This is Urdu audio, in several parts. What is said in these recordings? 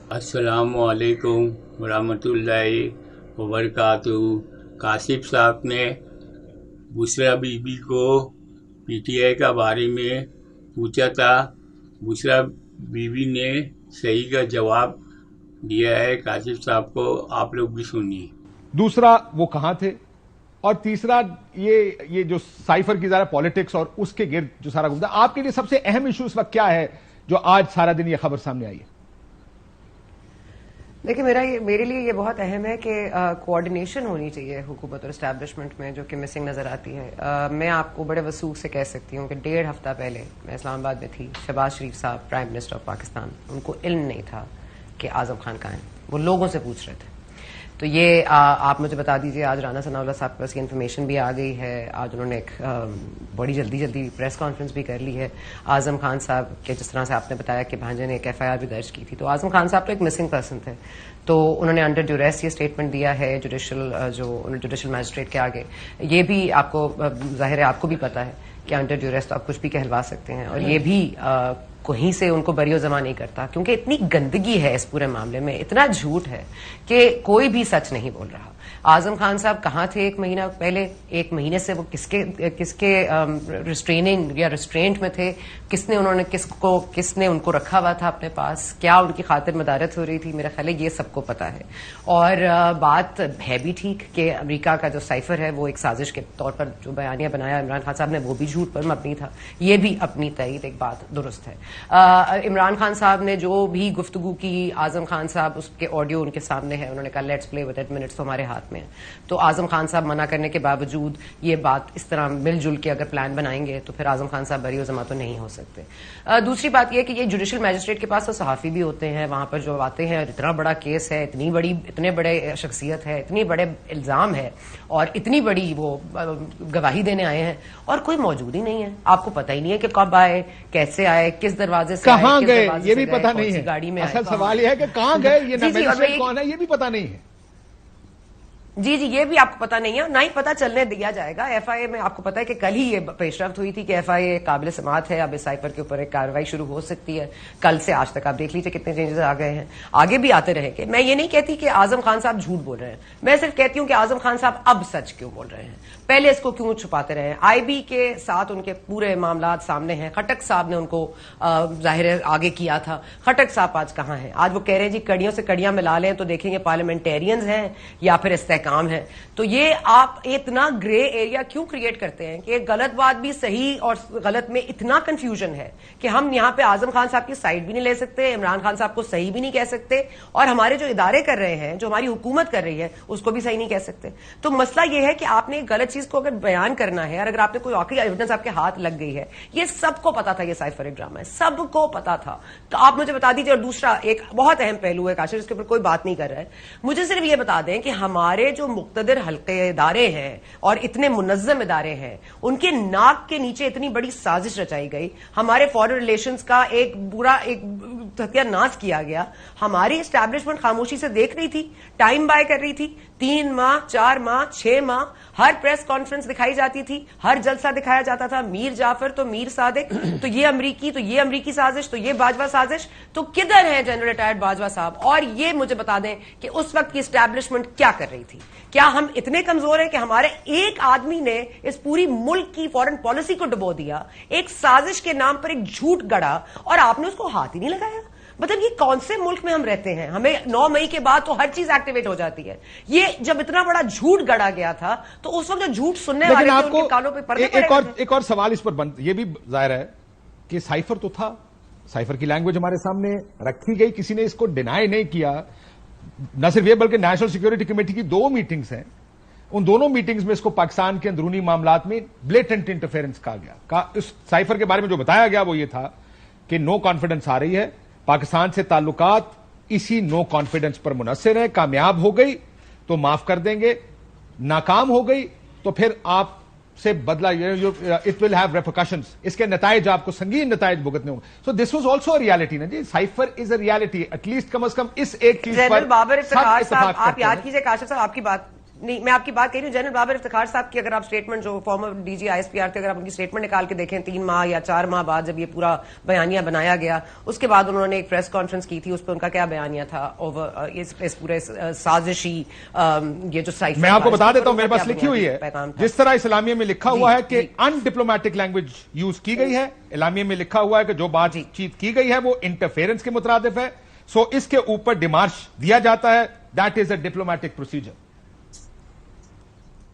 السلام علیکم ورحمۃ اللہ وبرکاتہ۔ کاشف صاحب نے بشریٰ بی بی کو پی ٹی آئی کا بارے میں پوچھا تھا، بشریٰ بی بی نے صحیح کا جواب دیا ہے کاشف صاحب کو، آپ لوگ بھی سنیے۔ دوسرا وہ کہاں تھے، اور تیسرا یہ جو سائفر کی ذرا پالیٹکس اور اس کے گرد جو سارا گھومتا، آپ کے لیے سب سے اہم ایشو اس وقت کیا ہے جو آج سارا دن یہ خبر سامنے آئی ہے؟ دیکھیں، میرے لیے یہ بہت اہم ہے کہ کوآرڈینیشن ہونی چاہیے حکومت اور اسٹیبلشمنٹ میں، جو کہ مسنگ نظر آتی ہے۔ میں آپ کو بڑے وثوق سے کہہ سکتی ہوں کہ 1.5 ہفتہ پہلے میں اسلام آباد میں تھی، شہباز شریف صاحب پرائم منسٹر آف پاکستان، ان کو علم نہیں تھا کہ اعظم خان کہاں ہیں، وہ لوگوں سے پوچھ رہے تھے۔ تو یہ آپ مجھے بتا دیجئے، آج رانا ثناء اللہ صاحب کے پاس یہ انفارمیشن بھی آ گئی ہے، آج انہوں نے ایک بڑی جلدی پریس کانفرنس بھی کر لی ہے۔ اعظم خان صاحب کے جس طرح سے آپ نے بتایا کہ بھانجے نے ایک ایف آئی آر بھی درج کی تھی، تو اعظم خان صاحب تو ایک مسنگ پرسن تھے، تو انہوں نے انڈر ڈیوریس یہ اسٹیٹمنٹ دیا ہے جوڈیشل میجسٹریٹ کے آگے۔ یہ بھی آپ کو ظاہر ہے، آپ کو بھی پتا ہے کہ انڈر ڈیوریس تو آپ کچھ بھی کہلوا سکتے ہیں، اور یہ بھی کہیں سے ان کو بری و زماں نہیں کرتا، کیونکہ اتنی گندگی ہے اس پورے معاملے میں، اتنا جھوٹ ہے کہ کوئی بھی سچ نہیں بول رہا۔ اعظم خان صاحب کہاں تھے 1 مہینہ پہلے؟ 1 مہینے سے وہ کس کے ریسٹریننگ یا ریسٹرینٹ میں تھے؟ کس نے ان کو رکھا ہوا تھا اپنے پاس؟ کیا ان کی خاطر مدارت ہو رہی تھی؟ میرا خیال ہے یہ سب کو پتا ہے۔ اور بات ہے بھی ٹھیک کہ امریکہ کا جو سائفر ہے وہ ایک سازش کے طور پر جو بیانیہ بنایا عمران خان صاحب نے، وہ بھی جھوٹ پر مبنی تھا، یہ بھی اپنی تائید ایک بات درست ہے۔ عمران خان صاحب نے جو بھی گفتگو کی، اعظم خان صاحب اس کے آڈیو ان کے سامنے ہے، انہوں نے کہا let's play with it, minutes تو ہمارے ہاتھ میں ہے۔ تو اعظم خان صاحب منع کرنے کے باوجود یہ بات اس طرح مل جل کے اگر پلان بنائیں گے تو پھر اعظم خان صاحب بری و زماں تو نہیں ہو سکتے۔ دوسری بات یہ کہ یہ جوڈیشل میجسٹریٹ کے پاس تو صحافی بھی ہوتے ہیں، وہاں پر جو آتے ہیں، اتنا بڑا کیس ہے، اتنے بڑے شخصیت ہے، اتنے بڑے الزام ہے، اور اتنی بڑی وہ گواہی دینے آئے ہیں، اور کوئی موجود ہی نہیں ہے۔ آپ کو پتہ ہی نہیں ہے کہ کب آئے، کیسے آئے، کس دروازے سے آئے، کہاں کس گئے، دروازے یہ سے بھی گئے، پتا کون نہیں سی ہے۔ گاڑی میں آئے۔ اصل سوال یہ ہے کہ کہاں گئے، یہ جی، میجسٹریٹ کون ہے یہ بھی پتا نہیں ہے۔ جی یہ بھی آپ کو پتا نہیں ہے، نہ ہی پتا چلنے دیا جائے گا۔ ایف آئی اے میں آپ کو پتا ہے کہ کل ہی یہ پیش رفت ہوئی تھی کہ ایف آئی اے قابل سماعت ہے، اب اس سائفر کے اوپر ایک کارروائی شروع ہو سکتی ہے۔ کل سے آج تک آپ دیکھ لیجیے کتنے چینجز آ گئے ہیں، آگے بھی آتے رہیں گے۔ میں یہ نہیں کہتی کہ اعظم خان صاحب جھوٹ بول رہے ہیں، میں صرف کہتی ہوں کہ اعظم خان صاحب اب سچ کیوں بول رہے ہیں، پہلے اس کو کیوں چھپاتے رہے ہیں۔ آئی بی کے ساتھ ان کے پورے معاملات سامنے ہیں، خٹک صاحب نے ان کو ظاہر ہے آگے کیا تھا۔ خٹک صاحب آج کہاں ہیں؟ آج وہ کہہ رہے ہیں جی کڑیوں سے کڑیاں ملا لیں تو دیکھیں گے پارلیمنٹیرینز ہیں یا پھر استحکام ہے۔ تو یہ آپ اتنا گرے ایریا کیوں کریٹ کرتے ہیں کہ غلط بات بھی صحیح اور غلط میں اتنا کنفیوژن ہے کہ ہم یہاں پہ اعظم خان صاحب کی سائڈ بھی نہیں لے سکتے، عمران خان صاحب کو صحیح بھی نہیں کہہ سکتے، اور ہمارے جو ادارے کر رہے ہیں، جو ہماری حکومت کر رہی ہے، اس کو بھی صحیح نہیں کہہ سکتے۔ تو مسئلہ یہ ہے کہ آپ نے غلط چیز کو اگر بیان کرنا ہے، اور اگر آپ نے کوئی واقعی ایویڈنس آپ کے ہاتھ لگ گئی ہے، یہ سب کو پتا تھا یہ سائفر ایک ڈرامہ ہے، سب کو پتا تھا، تو آپ مجھے بتا دیجیے۔ اور دوسرا ایک بہت اہم پہلو ہے کاشف، اس کے اوپر کوئی بات نہیں کر رہا ہے، مجھے صرف یہ بتا دیں کہ ہمارے جو مقتدر حلقے ادارے ہیں اور اتنے منظم ادارے ہیں، ان کے ناک کے نیچے اتنی بڑی سازش رچائی گئی، ہمارے فارن ریلیشنز کا ایک ستیہ ناش کیا گیا۔ ہماری اسٹیبلشمنٹ خاموشی سے دیکھ رہی تھی، ٹائم بائی کر رہی تھی، 3 ماہ 4 ماہ 6 ماہ ہر پریس کانفرنس دکھائی جاتی تھی، ہر جلسہ دکھایا جاتا تھا، میر جعفر تو میر صادق، تو یہ امریکی سازش، تو یہ باجوہ سازش، تو کدھر ہیں جنرل ریٹائرڈ باجوہ صاحب؟ اور یہ مجھے بتا دیں کہ اس وقت کی اسٹیبلشمنٹ کیا کر رہی تھی؟ کیا ہم اتنے کمزور ہیں کہ ہمارے ایک آدمی نے اس پوری ملک کی فورن پالیسی کو ڈبو دیا، ایک سازش کے نام پر ایک جھوٹ گڑا، اور آپ نے اس کو ہاتھ ہی نہیں لگایا؟ مطلب یہ کون سے ملک میں ہم رہتے ہیں؟ ہمیں 9 مئی کے بعد تو ہر چیز ایکٹیویٹ ہو جاتی ہے۔ یہ جب اتنا بڑا جھوٹ گڑا گیا تھا تو اس وقت جو جھوٹ سننے والے تھے ان کے کانوں پہ پردے پڑے ہوئے تھے۔ ایک اور سوال اس پر یہ بھی ظاہر ہے کہ سائفر تو تھا، سائفر کی لینگویج ہمارے سامنے رکھی گئی، کسی نے اس کو ڈینائی نہیں کیا۔ نہ صرف یہ بلکہ نیشنل سیکورٹی کمیٹی کی 2 میٹنگز ہیں، ان دونوں میٹنگز میں اس کو پاکستان کے اندرونی معاملات میں بلیٹنٹ انٹرفیرنس کہا گیا۔ اس سائفر کے بارے میں جو بتایا گیا وہ یہ تھا کہ نو کانفیڈنس آ رہی ہے، پاکستان سے تعلقات اسی نو کانفیڈنس پر منحصر ہیں، کامیاب ہو گئی تو معاف کر دیں گے، ناکام ہو گئی تو پھر آپ سے بدلہ، اٹ ول ہیو ریپرکشنز، اس کے نتائج آپ کو سنگین نتائج بھگتنے ہوں گے۔ So this was also reality نا جی، cipher is a reality, at least کم از کم اس ایک چیز پر بابر سب اتفاق آپ یاد کیجئے کاشف صاحب آپ کی بات نہیں میں آپ کی بات کہہ رہی ہوں جنرل بابر افتخار صاحب کی اگر آپ اسٹیٹمنٹ جو former D G I S P R تھے اگر آپ ان کی اسٹیٹمنٹ نکال کے دیکھیں 3 ماہ یا 4 ماہ بعد جب یہ پورا بیانیہ بنایا گیا اس کے بعد انہوں نے ایک پریس کانفرنس کی تھی, اس پہ ان کا کیا بیانیہ تھا اوور اس پورے سازشی یہ جو سائفر میں آپ کو بتا دیتا ہوں میرے پاس لکھی ہوئی ہے جس طرح اس اعلامیہ میں لکھا ہوا ہے کہ ان ڈپلومیٹک لینگویج یوز کی گئی ہے. اعلامیہ میں لکھا ہوا ہے کہ جو بات چیت کی گئی ہے وہ انٹرفیئرنس کے مترادف ہے. سو اس کے اوپر ڈیمارش دیا جاتا ہے. That is a diplomatic procedure.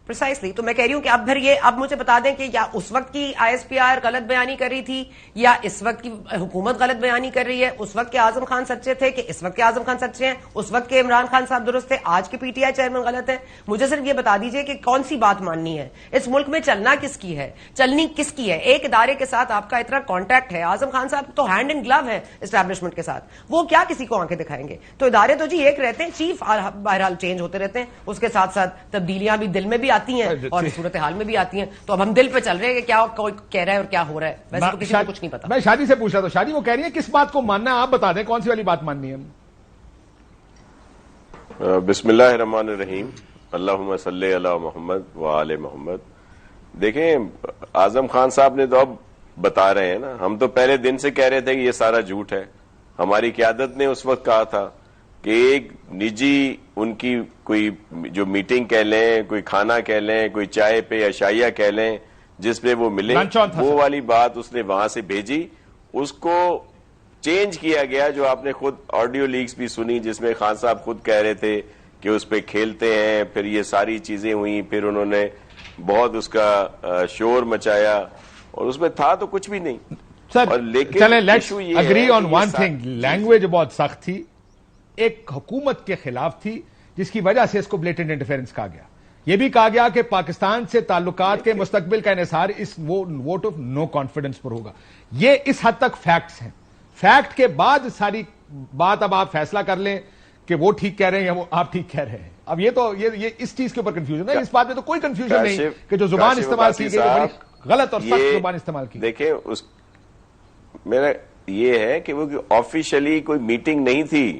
Precisely. تو میں کہہ رہی ہوں کہ اب مجھے بتا دیں کہ یا اس وقت کی آئی ایس پی آر غلط بیانی کر رہی تھی یا اس وقت کی حکومت غلط بیانی کر رہی ہے. اس وقت کے اعظم خان سچے تھے کہ اس وقت کے اعظم خان سچے ہیں, اس وقت کے عمران خان صاحب درست تھے, آج کے پی ٹی آئی چیئرمین غلط ہے. مجھے صرف یہ بتا دیجئے کہ کون سی بات ماننی ہے, اس ملک میں چلنا کس کی ہے, چلنی کس کی ہے. ایک ادارے کے ساتھ آپ کا اتنا کانٹیکٹ ہے, اعظم خان صاحب تو ہینڈ ان گلو ہے اسٹیبلشمنٹ کے ساتھ, وہ کیا کسی کو آنکھیں دکھائیں گے. تو ادارے تو جی ایک رہتے ہیں, چیف بہرحال چینج ہوتے رہتے ہیں, اس کے ساتھ ساتھ تبدیلیاں بھی دل میں بھی آتی ہیں اور صورتحال میں بھی آتی ہیں. تو اب ہم دل پہ چل رہے ہیں کہ کیا کوئی کہہ رہا ہے اور کیا ہو رہا ہے, ویسے تو کسی کو کچھ نہیں پتا. میں شادی سے پوچھ رہا تھا, شادی وہ کہہ رہی ہے کس بات کو ماننا ہے, آپ بتا دیں کون سی والی بات ماننی ہے. بسم اللہ الرحمن الرحیم, اللہم صلی علی محمد و آل محمد. دیکھیں اعظم خان صاحب نے تو اب بتا رہے ہیں نا, ہم تو پہلے دن سے کہہ رہے تھے کہ یہ سارا جھوٹ ہے. ہماری قیادت نے اس وقت کہا تھا کہ ایک نجی ان کی کوئی جو میٹنگ کہہ لیں, کوئی کھانا کہہ لیں, کوئی چائے پہ عشائیہ کہہ لیں جس پہ وہ ملے, وہ والی بات اس نے وہاں سے بھیجی. اس کو چینج کیا گیا, جو آپ نے خود آڈیو لیکس بھی سنی جس میں خان صاحب خود کہہ رہے تھے کہ اس پہ کھیلتے ہیں. پھر یہ ساری چیزیں ہوئیں, پھر انہوں نے بہت اس کا شور مچایا اور اس میں تھا تو کچھ بھی نہیں. سر چلیں let's agree on one thing, language بہت سخت تھی, ایک حکومت کے خلاف تھی جس کی وجہ سے اس کو بلیٹنٹ انٹرفیرنس کہا گیا. یہ بھی کہا گیا کہ پاکستان سے تعلقات کے مستقبل کا انحصار اس ووٹ آف نو کانفیڈنس پر ہوگا. یہ اس حد تک فیکٹس ہیں. فیکٹ کے بعد ساری بات اب آپ فیصلہ کر لیں کہ وہ ٹھیک کہہ رہے ہیں یا وہ آپ ٹھیک کہہ رہے ہیں. اب یہ تو یہ اس چیز کے اوپر کنفیوژن ہے, اس بات میں تو کوئی کنفیوژن نہیں کہ جو زبان استعمال کی گئی وہ بڑی غلط اور سخت زبان استعمال کی. دیکھیں میرا یہ ہے کہ وہ آفیشلی کوئی میٹنگ نہیں تھی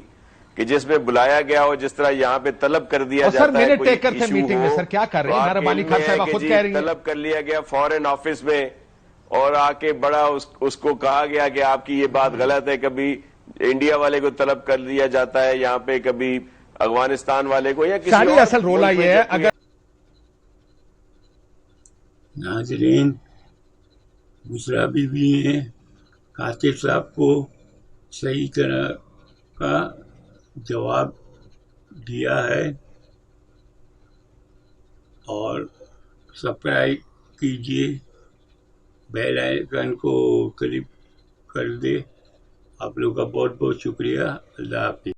کہ جس میں بلایا گیا ہو, جس طرح یہاں پہ طلب کر دیا جاتا ہے. سر میرے ٹیکر تھے میٹنگ میں, سر کیا کر رہے ہیں, ناربانی خان صاحبہ خود کہہ رہی ہیں طلب کر لیا گیا فورن آفس میں اور آ کے بڑا اس کو کہا گیا کہ آپ کی یہ بات غلط ہے. کبھی انڈیا والے کو طلب کر لیا جاتا ہے یہاں پہ, کبھی افغانستان والے کو, یا کسی اور. اصل رولا یہ ہے. اگر ناظرین بسرا بی بی ہیں کاشف صاحب کو صحیح طرح کا جواب دیا ہے, اور سبسکرائب کیجیے, بیل آئیکن کو کلک کر دے. آپ لوگ کا بہت بہت شکریہ. اللہ حافظ.